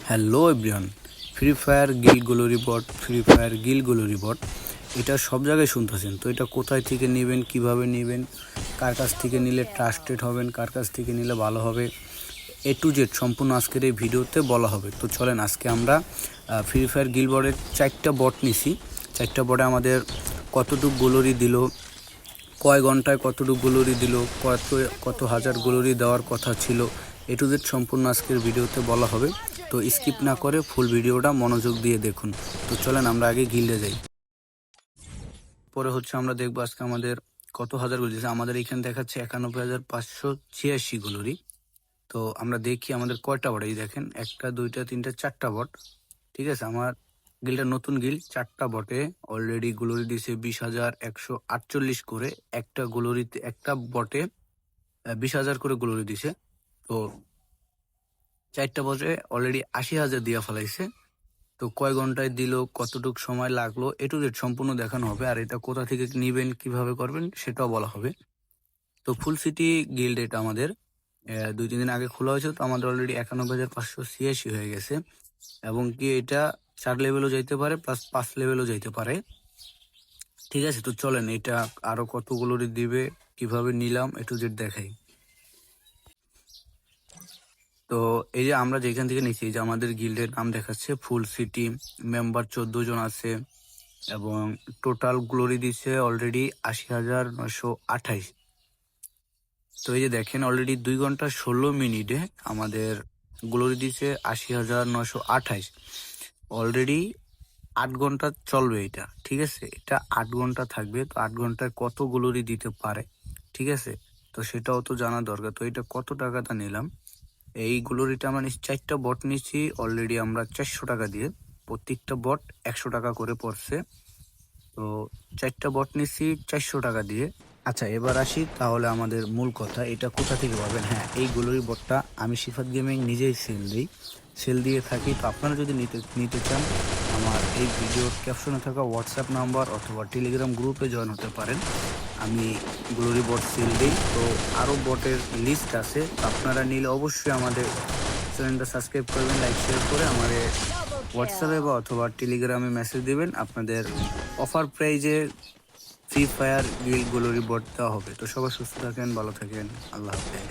Hello everyone, Free Fire guild glory bot, Free Fire guild glory bot এটা সব জায়গায় শুনতেছেন। তো এটা কোথায় থেকে নেবেন, কিভাবে নেবেন, কার কাছ থেকে নিলে ট্রাস্টেড হবেন, কার কাছ থেকে নিলে ভালো হবে, এ টু জেড সম্পূর্ণ আজকের এই ভিডিওতে বলা হবে। তো চলেন আজকে আমরা ফ্রি ফায়ার গিল বটের 4টা বট নিছি। 4টা বটে আমাদের কতটুকু গ্লোরি দিল, কয় ঘন্টায় কতটুকু গ্লোরি দিল, কত হাজার গ্লোরি দেওয়ার কথা ছিল, এ টু জেড সম্পূর্ণ আজকের ভিডিওতে বলা হবে। তো স্কিপ না করে ফুল ভিডিওটা মনোযোগ দিয়ে দেখুন। তো চলেন আমরা আগে গিল্ডে যাই, পরে হচ্ছে আমরা দেখবো আজকে আমাদের কত হাজার গ্লোরি দিয়েছে। আমাদের এখানে দেখাচ্ছে 91,586 গ্লোরি। তো আমরা দেখি আমাদের কয়টা বট। এই দেখেন 1টা 2টা 3টা 4টা বট। ঠিক আছে, আমার গিলটা নতুন গিল, 4টা বটে অলরেডি গ্লোরি দিছে 20,148 করে। একটা গ্লোরিতে, একটা বটে 20,000 করে গ্লোরি দিছে। তো 4টা বটে অলরেডি 80,000 দিয়া ফেলাইছে। তো কয় ঘন্টায় দিল, কতটুকু সময় লাগলো, এ টু জেড সম্পূর্ণ দেখানো হবে। আর এটা কোথা থেকে নিবেন, কিভাবে করবেন সেটাও বলা হবে। তো ফুল সিটি গিল্ড এটা আমাদের 2-3 দিন আগে খোলা হয়েছে। তো আমাদের অলরেডি 91,586 হয়ে গেছে, এবং কি এটা 4 লেভেলও যাইতে পারে, প্লাস 5 লেভেলও যাইতে পারে। ঠিক আছে, তো চলেন এটা আরো কতগুলো দিবে, কিভাবে নিলাম, এ টু জেড দেখাই। তো এই যে আমরা যেখান থেকে নিচ্ছি, যে আমাদের গিল্ডের নাম দেখাচ্ছে ফুল সিটি, মেম্বার 14 জন আছে, এবং টোটাল গ্লোরি দিচ্ছে অলরেডি 80,928। তো এই যে দেখেন অলরেডি 2 ঘন্টা 16 মিনিটে আমাদের গ্লোরি দিচ্ছে 80,928। অলরেডি 8 ঘন্টা চলবে এটা। ঠিক আছে, এটা 8 ঘন্টা থাকবে। তো 8 ঘন্টায় কত গ্লোরি দিতে পারে, ঠিক আছে, তো সেটাও তো জানা দরকার। তো এটা কত টাকাটা নিলাম, এই গ্লোরিটা আমরা নিচ্ছি 4টা বট নিচ্ছি অলরেডি আমরা 400 টাকা দিয়ে। প্রত্যেকটা বট 100 টাকা করে পড়ছে। তো 4টা বট নিচ্ছি 400 টাকা দিয়ে। আচ্ছা, এবার আসি তাহলে আমাদের মূল কথা, এটা কোথা থেকে পাবেন। হ্যাঁ, এই গ্লোরি বটটা আমি সিফাত গেমিং নিজেই সেল দিয়ে থাকি। তো আপনারা যদি নিতে চান, আমার এই ভিডিওর ক্যাপশনে থাকা হোয়াটসঅ্যাপ নাম্বার অথবা টেলিগ্রাম গ্রুপে জয়েন হতে পারেন। আমি গ্লোরি বট সেল দিই। তো আরও বটের লিস্ট আছে, তো আপনারা নিলে অবশ্যই আমাদের চ্যানেলটা সাবস্ক্রাইব করবেন, লাইক শেয়ার করে আমাদের হোয়াটসঅ্যাপে বা অথবা টেলিগ্রামে মেসেজ দিবেন। আপনাদের অফার প্রাইজে ফ্রি ফায়ার গিল গ্লোরি বট দেওয়া হবে। তো সবাই সুস্থ থাকেন, ভালো থাকেন, আল্লাহ হাফেজ।